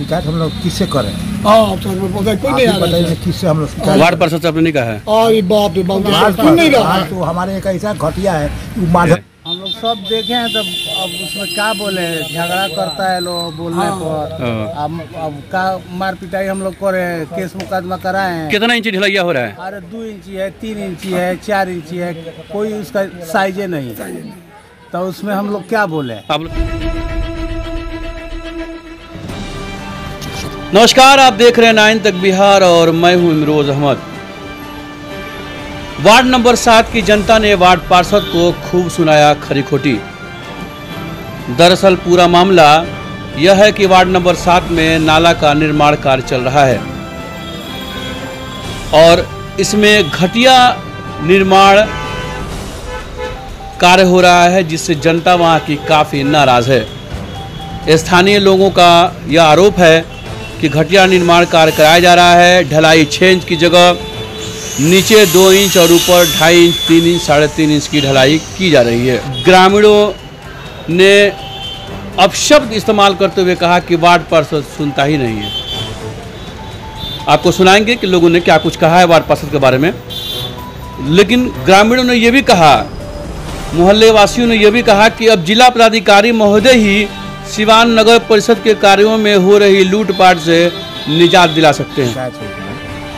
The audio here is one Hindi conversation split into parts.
शिकायत हम लोग किससे करें? बताइए किससे हम लोग वार्ड पार्षद से आपने नहीं कहा है? तो हमारे एक ऐसा घटिया है हम लोग सब देखे हैं, तब अब उसमें क्या बोले, झगड़ा करता है लोग बोलने पर। अब का मार पिटाई हम लोग करे, केस मुकदमा कराए हैं। कितना इंची ढलैया हो रहा है? अरे 2 इंची है, 3 इंची है, 4 इंची है, कोई उसका साइजे नहीं। तो उसमें हम लोग क्या बोले? नमस्कार, आप देख रहे हैं 9 तक बिहार और मैं हूं इमरोज अहमद। वार्ड नंबर 7 की जनता ने वार्ड पार्षद को खूब सुनाया खरी खोटी। दरअसल पूरा मामला यह है कि वार्ड नंबर 7 में नाला का निर्माण कार्य चल रहा है और इसमें घटिया निर्माण कार्य हो रहा है, जिससे जनता वहां की काफ़ी नाराज है। स्थानीय लोगों का यह आरोप है कि घटिया निर्माण कार्य कराया जा रहा है। ढलाई 6 इंच की जगह नीचे 2 इंच और ऊपर 2.5 इंच, 3 इंच, 3.5 इंच की ढलाई की जा रही है। ग्रामीणों ने अपशब्द इस्तेमाल करते हुए कहा कि वार्ड पार्षद सुनता ही नहीं है। आपको सुनाएंगे कि लोगों ने क्या कुछ कहा है वार्ड पार्षद के बारे में। लेकिन ग्रामीणों ने यह भी कहा, मोहल्ले वासियों ने यह भी कहा कि अब जिला पदाधिकारी महोदय ही सिवान नगर परिषद के कार्यों में हो रही लूटपाट से निजात दिला सकते हैं।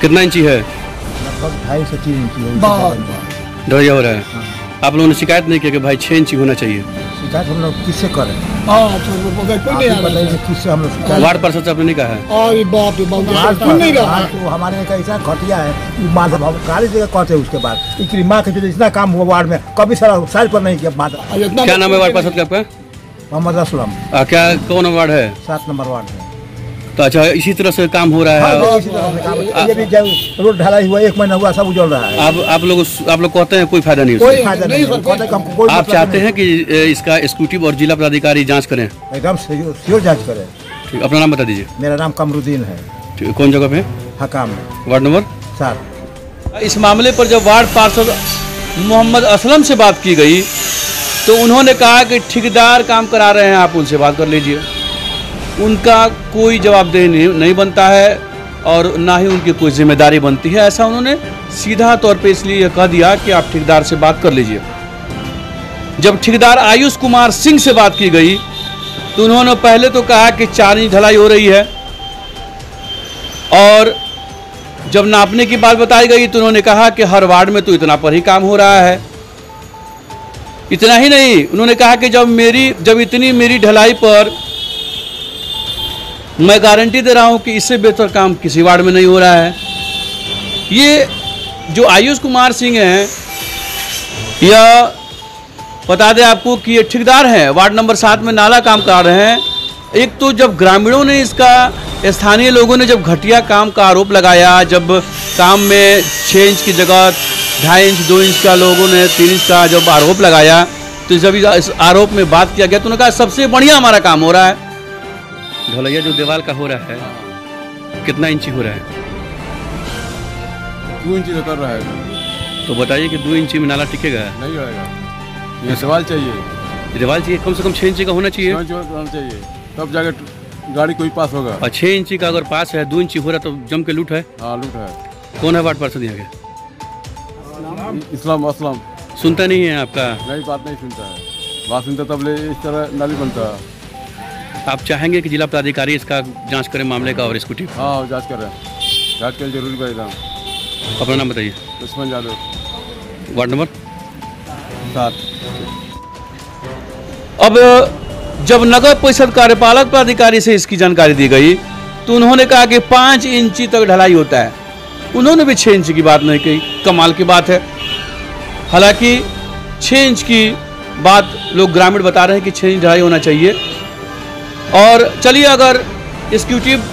कितना इंची है? लगभग 2.5 से 3 इंची ढलैया हो रहा है। आप लोगों ने शिकायत नहीं किया कि भाई 6 इंची होना चाहिए? शिकायत हम लोग किससे करें? बताइए किससे हम लोग? वार्ड पार्षद से आपने नहीं कहा है? तो हमारे एक ऐसा घटिया है, कार्य जगह कहते हैं। उसके बाद इतनी माँ के इतना काम हुआ वार्ड में, कभी साल पर नहीं किया। क्या नाम है वार्ड पार्षद का आपका? मोहम्मद असलम। क्या कौन वार्ड है? 7 नंबर वार्ड है। तो अच्छा, इसी तरह से काम हो रहा है। ये भी जब रोड ढलाई हुआ 1 महीना हुआ, सब उजड़ रहा है। आप लोग कहते हैं कोई फायदा नहीं, कोई फायदा नहीं। आप चाहते हैं कि इसका एग्जीक्यूटिव और जिला पदाधिकारी जांच करें? एकदम श्योर जांच करें। ठीक, अपना नाम बता दीजिए। मेरा नाम कमरुद्दीन है। ठीक, कौन जगह पे? Hakam, ward number 7। इस मामले पर जब वार्ड पार्षद मोहम्मद असलम से बात की गई तो उन्होंने कहा कि ठेकेदार काम करा रहे हैं, आप उनसे बात कर लीजिए। उनका कोई जवाबदेही नहीं बनता है और ना ही उनकी कोई जिम्मेदारी बनती है। ऐसा उन्होंने सीधा तौर पे इसलिए कह दिया कि आप ठेकेदार से बात कर लीजिए। जब ठेकेदार आयुष कुमार सिंह से बात की गई तो उन्होंने पहले तो कहा कि 4 इंच ढलाई हो रही है, और जब नापने की बात बताई गई तो उन्होंने कहा कि हर वार्ड में तो इतना पर ही काम हो रहा है। इतना ही नहीं, उन्होंने कहा कि जब इतनी मेरी ढलाई पर मैं गारंटी दे रहा हूं कि इससे बेहतर काम किसी वार्ड में नहीं हो रहा है। ये जो आयुष कुमार सिंह हैं, यह बता दें आपको कि ये ठेकेदार हैं, वार्ड नंबर 7 में नाला काम कर रहे हैं। एक तो जब ग्रामीणों ने स्थानीय लोगों ने जब घटिया काम का आरोप लगाया, जब काम में 6 इंच की जगह 2.5 इंच, 2 इंच का लोगों ने 3 इंच का जब आरोप लगाया, तो जब इस आरोप में बात किया गया तो उन्होंने कहा सबसे बढ़िया हमारा काम हो रहा है। ढलैया जो दीवार का हो रहा है, कितना इंची हो रहा है? 2 इंची कर रहा है। तो बताइए कि 2 इंची में नाला टिकेगा? नहीं होगा, ये सवाल चाहिए। दीवार चाहिए, कम से कम 6 इंची का होना चाहिए। होना चाहिए, तब जाकर गाड़ी कोई पास होगा। और 6 इंची का अगर पास है, 2 इंची हो रहा तो जम के लूट है। हाँ, लूट है। कौन है वार्ड पार्षद यहाँ के? इस्लाम असलम। सुनता नहीं है आपका? नहीं, बात नहीं सुनता है। बात सुनता तब ले इस तरह नाली बनता है। आप चाहेंगे कि जिला पदाधिकारी इसका जांच करें मामले का और एग्जीक्यूटिव? हाँ, जांच कर रहे हैं। जांच कर जरूरी करेगा। अपना नाम बताइए। दुश्मन यादव, वार्ड नंबर 7। अब जब नगर परिषद कार्यपालक पदाधिकारी से इसकी जानकारी दी गई तो उन्होंने कहा कि 5 इंची तक ढलाई होता है। उन्होंने भी 6 इंच की बात नहीं कही। कमाल की बात है। हालांकि 6 इंच की बात लोग ग्रामीण बता रहे हैं कि 6 इंच ढलाई होना चाहिए। और चलिए, अगर एग्जीक्यूटिव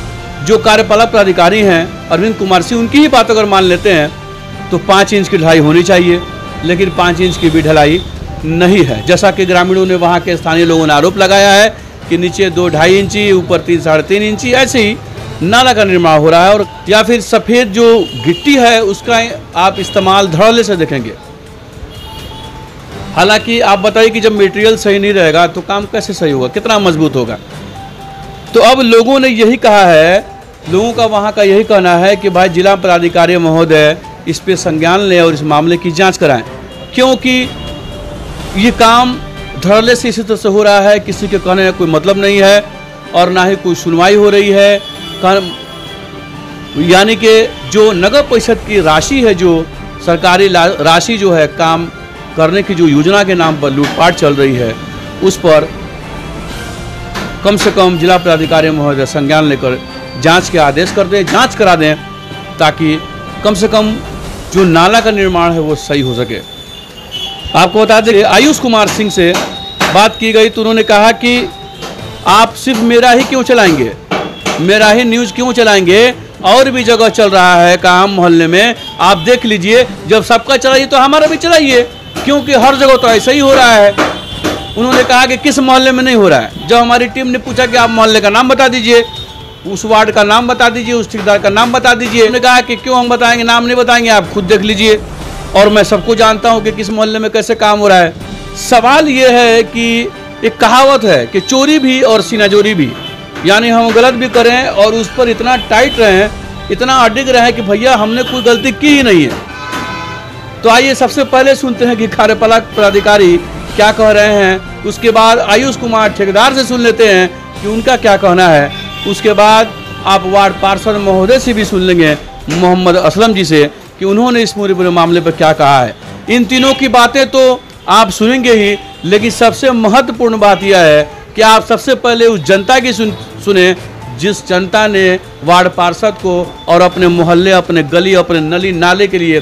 जो कार्यपालक पदाधिकारी हैं अरविंद कुमार सिंह, उनकी ही बात अगर मान लेते हैं तो 5 इंच की ढलाई होनी चाहिए, लेकिन 5 इंच की भी ढलाई नहीं है। जैसा कि ग्रामीणों ने, वहाँ के स्थानीय लोगों ने आरोप लगाया है कि नीचे 2-2.5 इंची, ऊपर 3 साढ़े 3 इंची ऐसे ही नाला का निर्माण हो रहा है। और या फिर सफ़ेद जो गिट्टी है उसका आप इस्तेमाल धड़ल्ले से देखेंगे। हालांकि आप बताइए कि जब मटेरियल सही नहीं रहेगा तो काम कैसे सही होगा, कितना मजबूत होगा। तो अब लोगों ने यही कहा है, लोगों का वहाँ का यही कहना है कि भाई जिला पदाधिकारी महोदय इस पे संज्ञान लें और इस मामले की जांच कराएं, क्योंकि ये काम धड़ल्ले से इसी तरह से हो रहा है, किसी के कहने का कोई मतलब नहीं है और ना ही कोई सुनवाई हो रही है। यानी कि जो नगर परिषद की राशि है, जो सरकारी राशि जो है काम करने की जो योजना के नाम पर लूटपाट चल रही है, उस पर कम से कम जिला पदाधिकारी महोदय संज्ञान लेकर जांच के आदेश कर दें, जांच करा दें, ताकि कम से कम जो नाला का निर्माण है वो सही हो सके। आपको बता दें, आयुष कुमार सिंह से बात की गई तो उन्होंने कहा कि आप सिर्फ मेरा ही क्यों चलाएंगे, मेरा ही न्यूज़ क्यों चलाएंगे, और भी जगह चल रहा है काम मोहल्ले में, आप देख लीजिए। जब सबका चलाइए तो हमारा भी चलाइए, क्योंकि हर जगह तो ऐसा ही हो रहा है। उन्होंने कहा कि किस मोहल्ले में नहीं हो रहा है। जब हमारी टीम ने पूछा कि आप मोहल्ले का नाम बता दीजिए, उस वार्ड का नाम बता दीजिए, उस ठेकेदार का नाम बता दीजिए, उन्होंने कहा कि क्यों हम बताएंगे, नाम नहीं बताएंगे, आप खुद देख लीजिए और मैं सबको जानता हूँ कि किस मोहल्ले में कैसे काम हो रहा है। सवाल ये है कि एक कहावत है कि चोरी भी और सीनाजोरी भी, यानी हम गलत भी करें और उस पर इतना टाइट रहें, इतना अडिग रहें कि भैया हमने कोई गलती की ही नहीं है। तो आइए सबसे पहले सुनते हैं कि कार्यपालक पदाधिकारी क्या कह रहे हैं, उसके बाद आयुष कुमार ठेकेदार से सुन लेते हैं कि उनका क्या कहना है, उसके बाद आप वार्ड पार्षद महोदय से भी सुन लेंगे, मोहम्मद असलम जी से, कि उन्होंने इस पूरे मामले पर क्या कहा है। इन तीनों की बातें तो आप सुनेंगे ही, लेकिन सबसे महत्वपूर्ण बात यह है कि आप सबसे पहले उस जनता की सुने जिस जनता ने वार्ड पार्षद को और अपने मोहल्ले, अपने गली, अपने नली नाले के लिए